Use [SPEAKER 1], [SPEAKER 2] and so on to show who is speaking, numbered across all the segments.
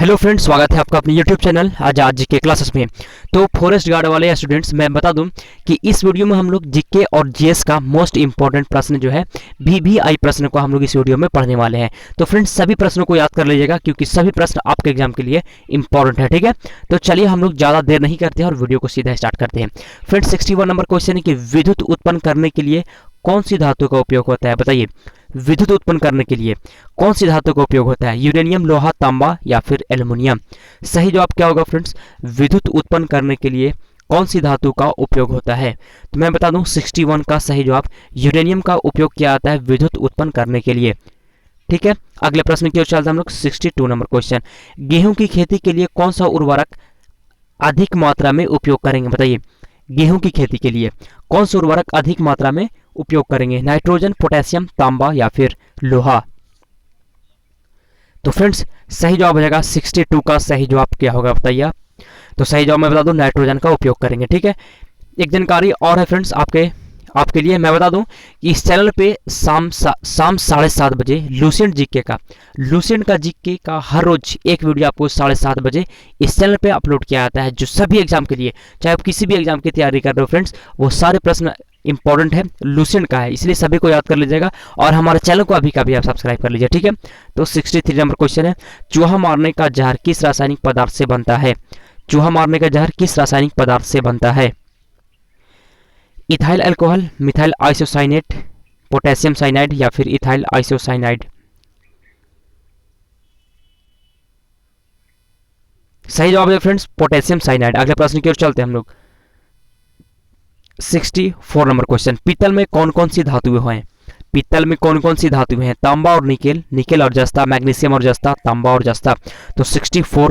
[SPEAKER 1] Hello friends, स्वागत है आपका अपने यूट्यूब चैनल आज के क्लासेस में। तो फॉरेस्ट गार्ड वाले स्टूडेंट्स, मैं बता दूं कि इस वीडियो में हम लोग जीके और जीएस का मोस्ट इंपॉर्टेंट प्रश्न जो है वीवीआई प्रश्न को हम लोग इस वीडियो में पढ़ने वाले हैं। तो फ्रेंड्स, सभी प्रश्नों को याद कर लीजिएगा क्योंकि सभी प्रश्न आपके एग्जाम के लिए इंपॉर्टेंट है। ठीक है, तो चलिए हम लोग ज़्यादा देर नहीं करते हैं और वीडियो को सीधा स्टार्ट करते हैं। फ्रेंड्स, 61 नंबर क्वेश्चन है कि विद्युत उत्पन्न करने के लिए कौन सी धातु का उपयोग होता है? बताइए, विद्युत उत्पन्न करने के लिए कौन सी धातु का उपयोग होता है? यूरेनियम, लोहा, तांबा या फिर एल्युमिनियम? सही जवाब क्या होगा फ्रेंड्स? विद्युत उत्पन्न करने के लिए कौन सी धातु का उपयोग होता है? तो मैं बता दूं 61 का सही जवाब यूरेनियम का उपयोग किया जाता है विद्युत उत्पन्न करने के लिए। ठीक है, अगले प्रश्न की ओर चलते हैं हम लोग। 62 नंबर क्वेश्चन, गेहूं की खेती के लिए कौन सा उर्वरक अधिक मात्रा में उपयोग करेंगे? बताइए, गेहूं की खेती के लिए कौन सा उर्वरक अधिक मात्रा में उपयोग करेंगे? नाइट्रोजन, पोटेशियम, तांबा या फिर लोहा? तो फ्रेंड्स, सही जवाब हो जाएगा 62 का सही जवाब क्या होगा बताइए आप। तो सही जवाब मैं बता दूं नाइट्रोजन का उपयोग करेंगे। ठीक है, एक जानकारी और है फ्रेंड्स आपके लिए मैं बता दूं कि इस चैनल पे शाम 7:30 बजे लूसेंट जीके का हर रोज एक वीडियो आपको 7:30 बजे इस चैनल पे अपलोड किया जाता है, जो सभी एग्जाम के लिए, चाहे आप किसी भी एग्जाम की तैयारी कर रहे हो फ्रेंड्स, वो सारे प्रश्न इंपॉर्टेंट है, लूसेंट का है, इसलिए सभी को याद कर लीजिएगा और हमारे चैनल को अभी आप सब्सक्राइब कर लीजिए। ठीक है, तो 63 नंबर क्वेश्चन है, चूहा मारने का जहर किस रासायनिक पदार्थ से बनता है? चूहा मारने का जहर किस रासायनिक पदार्थ से बनता है? Ethyl alcohol, methyl isocyanate, potassium cyanide या फिर इथाइल आइसोसाइनाइड? सही जवाब है फ्रेंड्स पोटेशियम साइनाइड। अगले प्रश्न की ओर चलते हैं हम लोग। 64 नंबर क्वेश्चन, पीतल में कौन कौन सी धातुएं हैं? पीतल में कौन कौन सी धातुएं हैं? तांबा और निकेल और जस्ता, मैग्नीशियम और जस्ता, तांबा और जस्ता। तो 64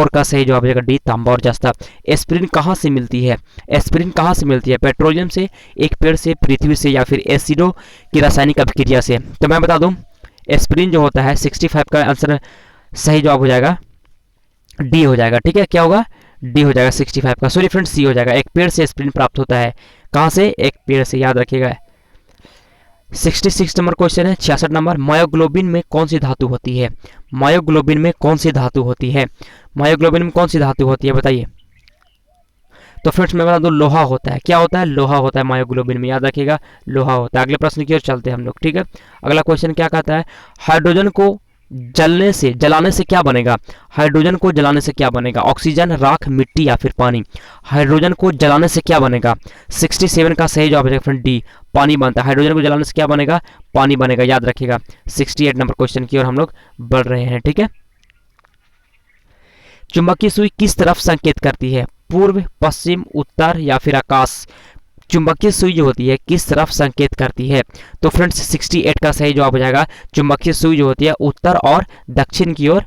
[SPEAKER 1] का सही जवाब है डी, तांबा और जस्ता। एस्पिरिन कहाँ से मिलती है? एस्पिरिन कहाँ से मिलती है? पेट्रोलियम से, एक पेड़ से, पृथ्वी से या फिर एसिडो की रासायनिक अभिक्रिया से? तो मैं बता दूं एस्पिरिन जो होता है 65 का आंसर सही जवाब हो जाएगा डी हो जाएगा। ठीक है, क्या होगा? डी हो जाएगा 65 का। सॉरी फ्रेंड्स, सी हो जाएगा। एक पेड़ से एस्पिरिन प्राप्त होता है। कहाँ से? एक पेड़ से, याद रखिएगा। 66 नंबर क्वेश्चन है, 66 नंबर, मायोग्लोबिन में कौन सी धातु होती है? मायोग्लोबिन में कौन सी धातु होती है? मायोग्लोबिन में कौन सी धातु होती है बताइए। तो फ्रेंड्स, मैं बता दूं लोहा होता है। क्या होता है? लोहा होता है मायोग्लोबिन में, याद रखिएगा, लोहा होता है। अगले प्रश्न की ओर चलते हैं हम लोग। ठीक है, अगला क्वेश्चन क्या कहता है, हाइड्रोजन को जलाने से क्या बनेगा? हाइड्रोजन को जलाने से क्या बनेगा? ऑक्सीजन, राख, मिट्टी या फिर पानी? हाइड्रोजन को जलाने से क्या बनेगा? 67 का सही जवाब है फ्रेंड डी, पानी बनता है। हाइड्रोजन को जलाने से क्या बनेगा? पानी बनेगा, याद रखिएगा। 68 नंबर क्वेश्चन की ओर हम लोग बढ़ रहे हैं। ठीक है, चुंबकीय सुई किस तरफ संकेत करती है? पूर्व, पश्चिम, उत्तर या फिर आकाश? चुंबकीय सुई जो होती है किस तरफ संकेत करती है? तो फ्रेंड्स, 68 का सही जवाब हो जाएगा चुंबकीय सुई जो होती है उत्तर और दक्षिण की ओर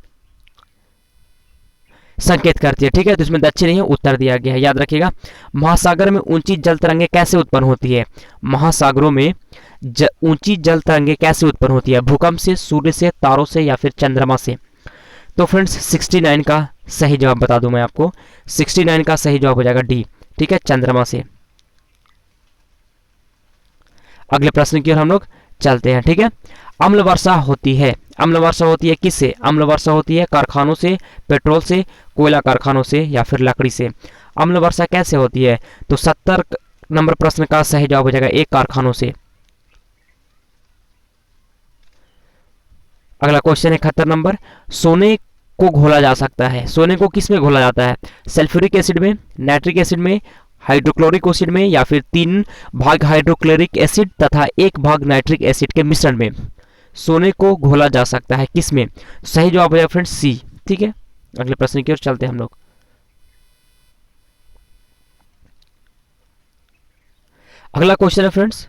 [SPEAKER 1] संकेत करती है। ठीक है, तो इसमें दक्षिण नहीं है, उत्तर दिया गया है, याद रखिएगा। महासागर में ऊंची जल तरंगे कैसे उत्पन्न होती है? महासागरों में ऊंची जल तरंगे कैसे उत्पन्न होती है? भूकंप से, सूर्य से, तारों से या फिर चंद्रमा से? तो फ्रेंड्स, 69 का सही जवाब बता दूं मैं आपको, 69 का सही जवाब हो जाएगा डी। ठीक है, चंद्रमा से। अगले प्रश्न की ओर हम लोग चलते हैं। ठीक है, अम्ल वर्षा होती है किससे? अम्ल वर्षा होती है कारखानों से, पेट्रोल से, कोयला कारखानों से या फिर लकड़ी से? अम्ल वर्षा कैसे होती है? तो 70 नंबर प्रश्न का सही जवाब हो जाएगा एक, कारखानों से। अगला क्वेश्चन है 71 नंबर, सोने को घोला जा सकता है। सोने को किस में घोला जाता है? सल्फ्यूरिक एसिड में, नाइट्रिक एसिड में, हाइड्रोक्लोरिक एसिड में या फिर 3 भाग हाइड्रोक्लोरिक एसिड तथा 1 भाग नाइट्रिक एसिड के मिश्रण में सोने को घोला जा सकता है? किस में? सही जवाब है फ्रेंड्स सी। ठीक है, अगले प्रश्न की ओर चलते हैं हम लोग। अगला क्वेश्चन है फ्रेंड्स,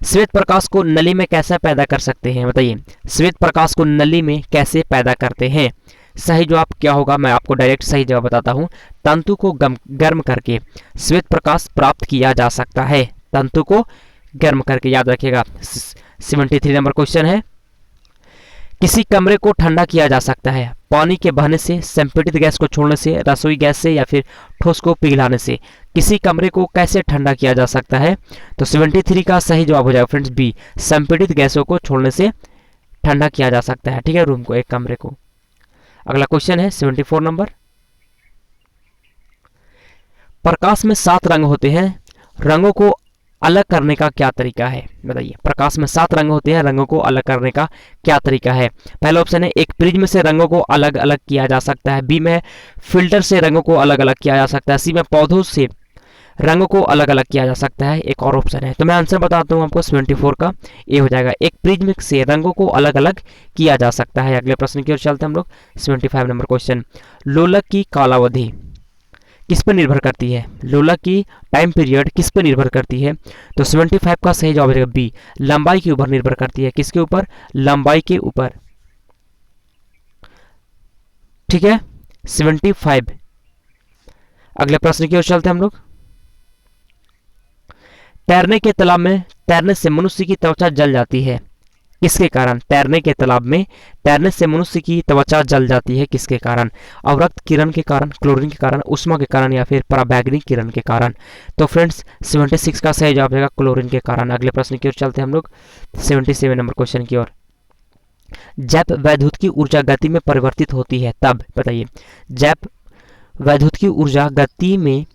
[SPEAKER 1] श्वेत प्रकाश को नली में कैसे पैदा कर सकते हैं? बताइए, श्वेत प्रकाश को नली में कैसे पैदा करते हैं? सही जवाब क्या होगा? मैं आपको डायरेक्ट सही जवाब बताता हूं, तंतु को गर्म करके श्वेत प्रकाश प्राप्त किया जा सकता है। तंतु को गर्म करके, याद रखिएगा। 73 नंबर क्वेश्चन है, किसी कमरे को ठंडा किया जा सकता है? पानी के बहने से, संपीड़ित गैस को छोड़ने से, रसोई गैस से या फिर ठोस को पिघलाने से? किसी कमरे को कैसे ठंडा किया जा सकता है? तो 73 का सही जवाब हो जाएगा फ्रेंड्स बी, संपीड़ित गैसों को छोड़ने से ठंडा किया जा सकता है। ठीक है, रूम को, एक कमरे को। अगला क्वेश्चन है 74 नंबर, प्रकाश में 7 रंग होते हैं, रंगों को अलग करने का क्या तरीका है? बताइए, प्रकाश में 7 रंग होते हैं, रंगों को अलग करने का क्या तरीका है? पहला ऑप्शन है एक प्रिज्म से रंगों को अलग अलग किया जा सकता है, बी में फिल्टर से रंगों को अलग अलग किया जा सकता है, सी में पौधों से रंगों को अलग अलग किया जा सकता है, एक और ऑप्शन है। तो मैं आंसर बताता हूँ आपको, 74 का ए हो जाएगा, एक प्रिज्म से रंगों को अलग अलग किया जा सकता है। अगले प्रश्न की ओर चलते हैं हम लोग, 75 नंबर क्वेश्चन, लोलक की कालावधि किस पर निर्भर करती है? लोलक की टाइम पीरियड किस पर निर्भर करती है? तो 75 का सही जवाब है बी, लंबाई के ऊपर निर्भर करती है। किसके ऊपर? लंबाई के ऊपर। ठीक है, 75। अगले प्रश्न की ओर चलते हैं हम लोग, तैरने के तालाब में तैरने से मनुष्य की त्वचा जल जाती है, किसके कारण? तैरने के तालाब में तैरने से मनुष्य की त्वचा जल जाती है, किसके कारण? अवरक्त किरण के कारण, क्लोरीन के कारण, उष्मा के कारण, या फिर पराबैंगनी किरण के कारण? तो फ्रेंड्स 76 का सही जवाब रहेगा क्लोरीन के कारण। अगले प्रश्न की ओर चलते हैं हम लोग, 77 नंबर क्वेश्चन की ओर, जब वैद्युत की ऊर्जा गति में परिवर्तित होती है तब, बताइए, जब वैद्युत की ऊर्जा गति में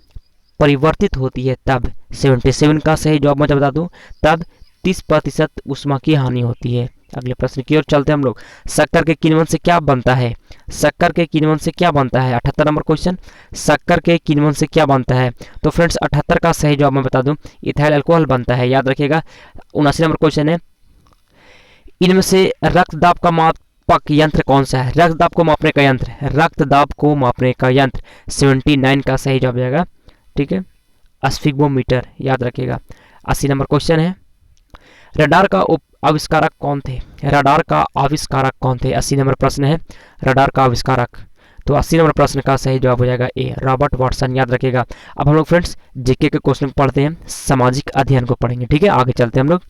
[SPEAKER 1] परिवर्तित होती है तब, 77 का सही जवाब मैं बता दूं, तब 30% उष्मा की हानि होती है। अगले प्रश्न की ओर चलते हैं हम लोग, शक्कर के किण्वन से क्या बनता है? शक्कर के किण्वन से क्या बनता है? 78 नंबर क्वेश्चन, शक्कर के किण्वन से क्या बनता है? तो फ्रेंड्स 78 का सही जवाब मैं बता दूं, इथाइल अल्कोहल बनता है, याद रखिएगा। 79 नंबर क्वेश्चन है, इनमें से रक्तदाब का मापक यंत्र कौन सा है? रक्तदाब को मापने का यंत्र, रक्तदाब को मापने का यंत्र, 79 का सही जवाब जाएगा। ठीक है, स्फिग्मोमीटर, याद रखिएगा। 80 नंबर क्वेश्चन है, रडार का आविष्कारक कौन थे? रडार का आविष्कारक कौन थे? 80 नंबर प्रश्न है, रडार का आविष्कारक। तो 80 नंबर प्रश्न का सही जवाब हो जाएगा ए, रॉबर्ट वाटसन, याद रखिएगा। अब हम लोग फ्रेंड्स जीके के क्वेश्चन पढ़ते हैं, सामाजिक अध्ययन को पढ़ेंगे। ठीक है, आगे चलते हैं हम लोग।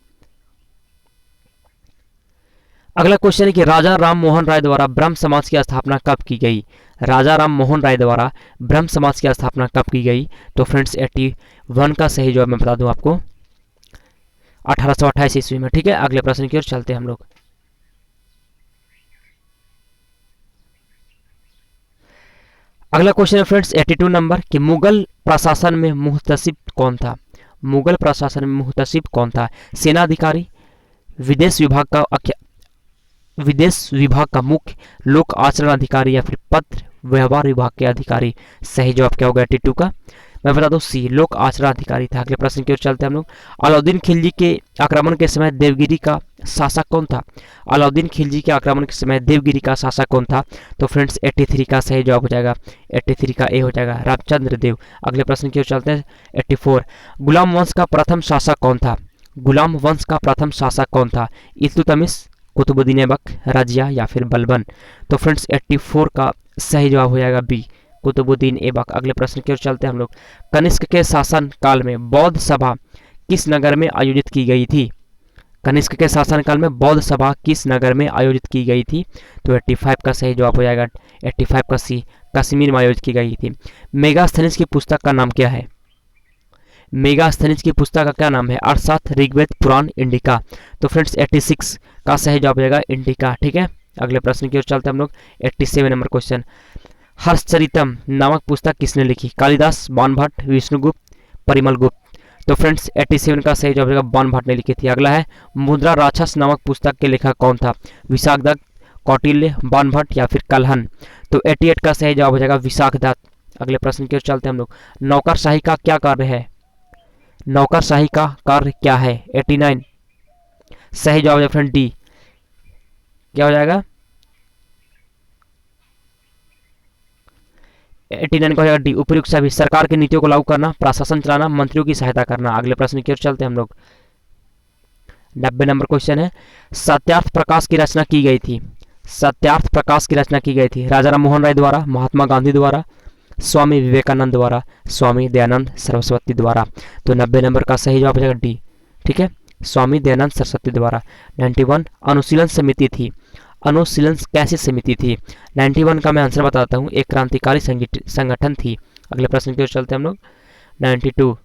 [SPEAKER 1] अगला क्वेश्चन है कि राजा राम मोहन राय द्वारा ब्रह्म समाज की स्थापना कब की गई? राजा राम मोहन राय द्वारा ब्रह्म समाज की स्थापना कब की गई? तो फ्रेंड्स 81 का सही जवाब मैं बता दूं आपको, 1828 ईस्वी में। ठीक है, अगले प्रश्न की ओर चलते हैं हम लोग। अगला क्वेश्चन है फ्रेंड्स 82 नंबर, कि मुगल प्रशासन में मुहतसिब कौन था? मुगल प्रशासन में मुहतसिब कौन था? सेनाधिकारी, विदेश विभाग का मुख्य, लोक आचरण अधिकारी, या फिर पत्र व्यवहार विभाग के अधिकारी? सही जवाब क्या होगा 82 का? मैं बता दूं सी, लोक आचरण अधिकारी था। अगले प्रश्न की ओर चलते हैं हम लोग, अलाउद्दीन खिलजी के आक्रमण के समय देवगिरी का शासक कौन था? अलाउद्दीन खिलजी के आक्रमण के समय देवगिरी का शासक कौन था? तो फ्रेंड्स 83 का सही जवाब हो जाएगा, 83 का ए हो जाएगा, रामचंद्र देव। अगले प्रश्न की ओर चलते हैं 84, गुलाम वंश का प्रथम शासक कौन था? गुलाम वंश का प्रथम शासक कौन था? इल्तुतमिश, कुतुबुद्दीन ऐबक, रजिया, या फिर बलबन? तो फ्रेंड्स 84 का सही जवाब हो जाएगा बी, कुतुबुद्दीन ऐबक। अगले प्रश्न की ओर चलते हैं हम लोग, कनिष्क के शासन काल में बौद्ध सभा किस नगर में आयोजित की गई थी? कनिष्क के शासन काल में बौद्ध सभा किस नगर में आयोजित की गई थी? तो 85 का सही जवाब हो जाएगा, 85 का सी, कश्मीर में आयोजित की गई थी। मेगास्थनीज की पुस्तक का नाम क्या है? मेगास्थनीज की पुस्तक का क्या नाम है? अर्थशास्त्र, ऋग्वेद, पुराण, इंडिका? तो फ्रेंड्स 86 का सही जवाब हो जाएगा इंडिका। ठीक है, अगले प्रश्न की ओर चलते हैं हम लोग, 87 नंबर क्वेश्चन, हर्षचरितम नामक पुस्तक किसने लिखी? कालिदास, बाणभट्ट, विष्णुगुप्त, परिमल गुप्त? तो फ्रेंड्स 87 का सही जवाब रहेगा बाणभट्ट ने लिखी थी। अगला है, मुद्रा राक्षस नामक पुस्तक के लेखक कौन था? विशाखदत्त, कौटिल्य, बाणभट्ट, या फिर कल्हण? तो 88 का सही जवाब हो जाएगा विशाखदत्त। अगले प्रश्न की ओर चलते हैं हम लोग, नौकरशाही का क्या कार्य है? नौकरशाही का कार्य क्या है? 89 सही जवाब है फ्रेंड डी, क्या हो जाएगा? 89 का हो जाएगा डी, उपयुक्त सभी, सरकार की नीतियों को लागू करना, प्रशासन चलाना, मंत्रियों की सहायता करना। अगले प्रश्न की ओर चलते हैं हम लोग, 90 नंबर क्वेश्चन है, सत्यार्थ प्रकाश की रचना की गई थी? सत्यार्थ प्रकाश की रचना की गई थी राजा राम मोहन राय द्वारा, महात्मा गांधी द्वारा, स्वामी विवेकानंद द्वारा, स्वामी दयानंद सरस्वती द्वारा? तो 90 नंबर का सही जवाब हो जाएगा डी। ठीक है, स्वामी दयानंद सरस्वती द्वारा। 91 अनुशीलन समिति थी, अनुशीलन कैसी समिति थी? 91 का मैं आंसर बताता हूँ, एक क्रांतिकारी संगठन थी। अगले प्रश्न की ओर चलते हैं हम लोग, 92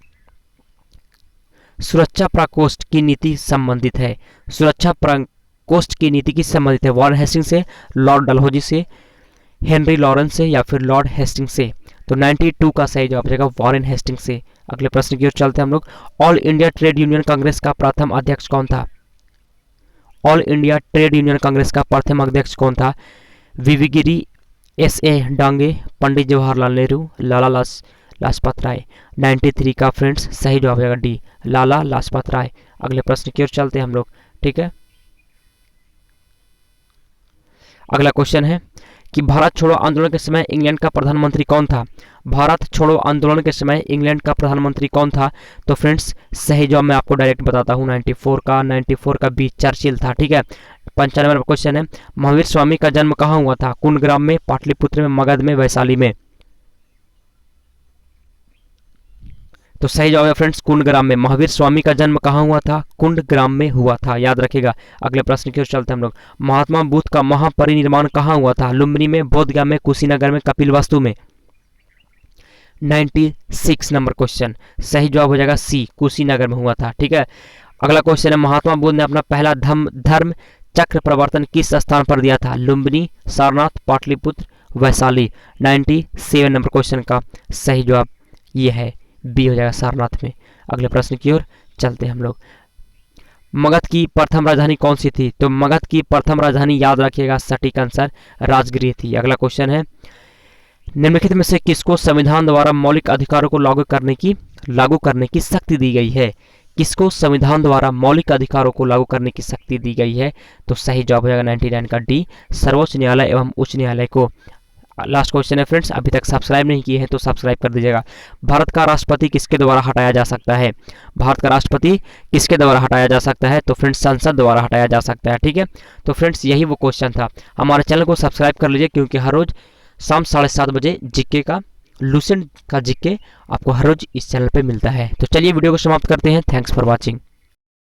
[SPEAKER 1] सुरक्षा प्रकोष्ठ की नीति संबंधित है? सुरक्षा प्रकोष्ठ की नीति किस संबंधित है? वॉरेन हेस्टिंग्स से, लॉर्ड डलहौजी से, हेनरी लॉरेंस से या फिर लॉर्ड हेस्टिंग्स से? तो 92 का सही जवाब हो जाएगा वॉरेन हेस्टिंग्स से। अगले प्रश्न की ओर चलते हैं हम लोग। All India trade union Congress का प्रथम अध्यक्ष कौन था? All India trade union Congress का प्रथम अध्यक्ष कौन था? वीवी गिरी, एस.ए. डांगे, पंडित जवाहरलाल नेहरू, लाला लाजपत राय। 93 का फ्रेंड्स सही जवाब हो जाएगा डी, लाला लाजपत राय। अगले प्रश्न की ओर चलते हैं हम लोग, ठीक है। अगला क्वेश्चन है कि भारत छोड़ो आंदोलन के समय इंग्लैंड का प्रधानमंत्री कौन था? भारत छोड़ो आंदोलन के समय इंग्लैंड का प्रधानमंत्री कौन था? तो फ्रेंड्स सही जवाब मैं आपको डायरेक्ट बताता हूँ, 94 का बी चर्चिल था, ठीक है। 95 नंबर क्वेश्चन है, महावीर स्वामी का जन्म कहाँ हुआ था? कुंडग्राम में, पाटलिपुत्र में, मगध में, वैशाली में? तो सही जवाब है फ्रेंड्स कुंडग्राम में। महावीर स्वामी का जन्म कहाँ हुआ था? कुंडग्राम में हुआ था, याद रखिएगा। अगले प्रश्न की ओर चलते हैं हम लोग। महात्मा बुद्ध का महापरिनिर्वाण कहाँ हुआ था? लुम्बिनी में, बोधगया में, कुशीनगर में, कपिलवस्तु में? 96 नंबर क्वेश्चन सही जवाब हो जाएगा सी, कुशीनगर में हुआ था, ठीक है। अगला क्वेश्चन है, महात्मा बुद्ध ने अपना पहला धर्म चक्र प्रवर्तन किस स्थान पर दिया था? लुम्बिनी, सारनाथ, पाटलिपुत्र, वैशाली? 97 नंबर क्वेश्चन का सही जवाब ये है बी हो जाएगा, सारनाथ में। अगले प्रश्न की ओर चलते हैं हम लोग। मगध की प्रथम राजधानी कौन सी थी? तो मगध की प्रथम राजधानी याद रखिएगा, सटीक आंसर राजगृह थी। अगला क्वेश्चन है, निम्नलिखित में से किसको संविधान द्वारा मौलिक अधिकारों को लागू करने की शक्ति दी गई है? किसको संविधान द्वारा मौलिक अधिकारों को लागू करने की शक्ति दी गई है? तो सही जवाब हो जाएगा 99 का डी, सर्वोच्च न्यायालय एवं उच्च न्यायालय को। लास्ट क्वेश्चन है फ्रेंड्स, अभी तक सब्सक्राइब नहीं किए हैं तो सब्सक्राइब कर दीजिएगा। भारत का राष्ट्रपति किसके द्वारा हटाया जा सकता है? भारत का राष्ट्रपति किसके द्वारा हटाया जा सकता है? तो फ्रेंड्स संसद द्वारा हटाया जा सकता है, ठीक है। तो फ्रेंड्स यही वो क्वेश्चन था। हमारे चैनल को सब्सक्राइब कर लीजिए, क्योंकि हर रोज शाम 7:30 बजे जीके का, लूसेंट का जीके आपको हर रोज इस चैनल पे मिलता है। तो चलिए वीडियो को समाप्त करते हैं। Thanks for watching.